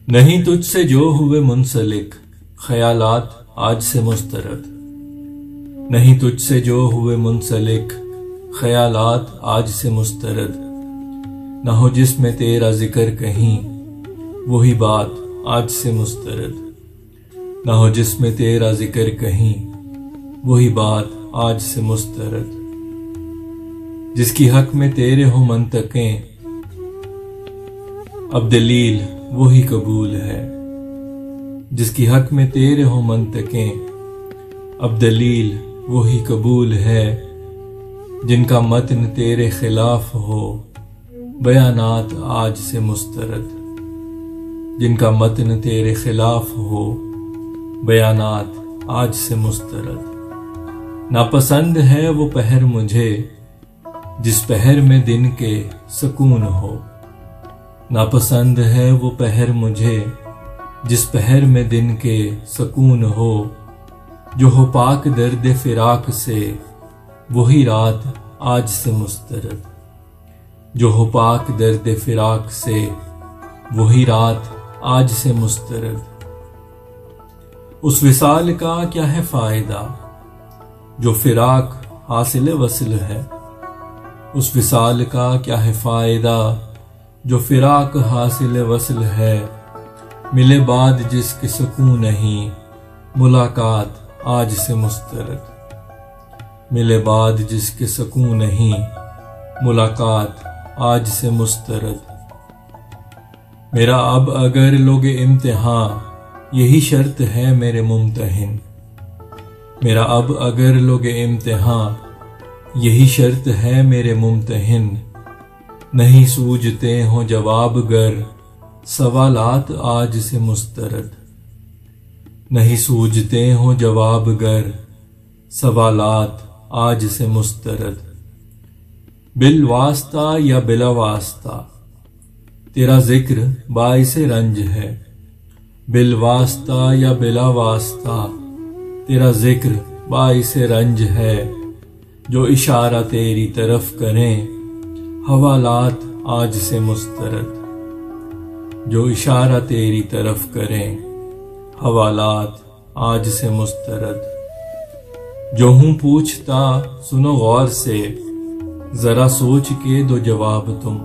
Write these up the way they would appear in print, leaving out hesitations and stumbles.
نہیں تجھ سے جو ہوئے منسلک خیالات آج سے مسترد، نہیں تجھ سے جو ہوئے منسلک خیالات آج سے مسترد، نہ ہو جس میں تیرا ذکر کہیں وہی بات آج سے مسترد، نہ ہو جس میں تیرا ذکر کہیں وہی بات آج سے مسترد، جس کی حق میں تیرے ہو منطقیں اب دلیل وہی قبول ہے، جس کی حق میں تیرے ہو منطقیں اب دلیل وہی قبول ہے، جن کا متن تیرے خلاف ہو بیانات آج سے مسترد، جن کا متن تیرے خلاف ہو بیانات آج سے مسترد۔ ناپسند ہے وہ پہر مجھے جس پہر میں دن کے سکون ہو، ناپسند ہے وہ پہر مجھے جس پہر میں دن کے سکون ہو، جو ہو پاک درد فراق سے وہی رات آج سے مسترد، جو ہو پاک درد فراق سے وہی رات آج سے مسترد۔ اس وصال کا کیا ہے فائدہ جو فراق حاصل وصل ہے، اس وصال کا کیا ہے فائدہ جو فراق حاصل وصل ہے، ملے بعد جس کے سکون نہیں ملاقات آج سے مسترد، ملے بعد جس کے سکون نہیں ملاقات آج سے مسترد۔ میرا اب اگر لوگ امتحان یہی شرط ہے میرے ممتحن، میرا اب اگر لوگ امتحان یہی شرط ہے میرے ممتحن، نہیں سوجھتے ہوں جواب گر سوالات آج سے مسترد، نہیں سوجھتے ہوں جواب گر سوالات آج سے مسترد۔ بالواسطہ یا بلا واسطہ تیرا ذکر باعث رنج ہے، بالواسطہ یا بلا واسطہ تیرا ذکر باعث رنج ہے، جو اشارہ تیری طرف کریں حوالات آج سے مسترد، جو اشارہ تیری طرف کریں حوالات آج سے مسترد۔ جو ہوں پوچھتا سنو غور سے ذرا سوچ کے دو جواب تم،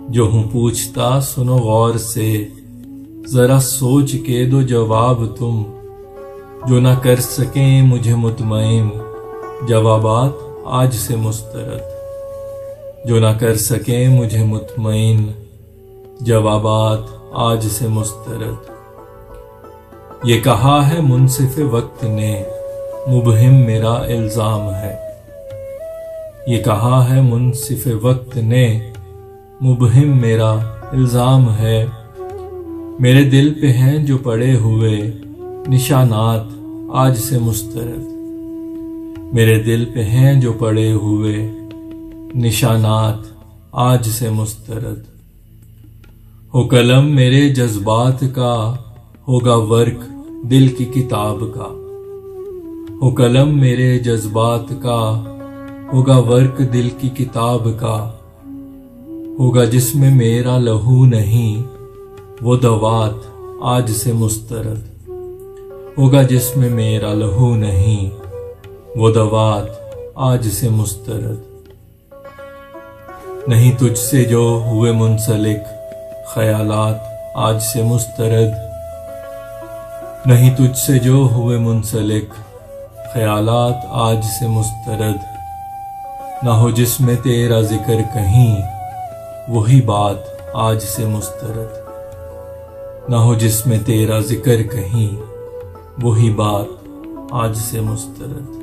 جو ہوں پوچھتا سنو غور سے ذرا سوچ کے دو جواب تم، جو نہ کر سکیں مجھے مطمئن جوابات آج سے مسترد، جو نہ کر سکیں مجھے مطمئن جوابات آج سے مسترد۔ یہ کہا ہے منصف وقت نے مبہم میرا الزام ہے، یہ کہا ہے منصف وقت نے مبہم میرا الزام ہے، میرے دل پہ ہیں جو پڑے ہوئے نشانات آج سے مسترد، میرے دل پہ ہیں جو پڑے ہوئے نشانات آج سے مسترد۔ ہو قلم میرے جذبات کا ہوگا ورق دل کی کتاب کا، ہو قلم میرے جذبات کا ہوگا ورق دل کی کتاب کا، ہوگا جس میں میرا لہو نہیں وہ دوات آج سے مسترد، ہوگا جس میں میرا لہو نہیں وہ دوات آج سے مسترد۔ نہیں تجھ سے جو ہوئے منسلک خیالات آج سے مسترد، نہیں تجھ سے جو ہوئے منسلک خیالات آج سے مسترد، نہ ہو جس میں تیرا ذکر کہیں وہی بات آج سے مسترد، نہ ہو جس میں تیرا ذکر کہیں وہی بات آج سے مسترد۔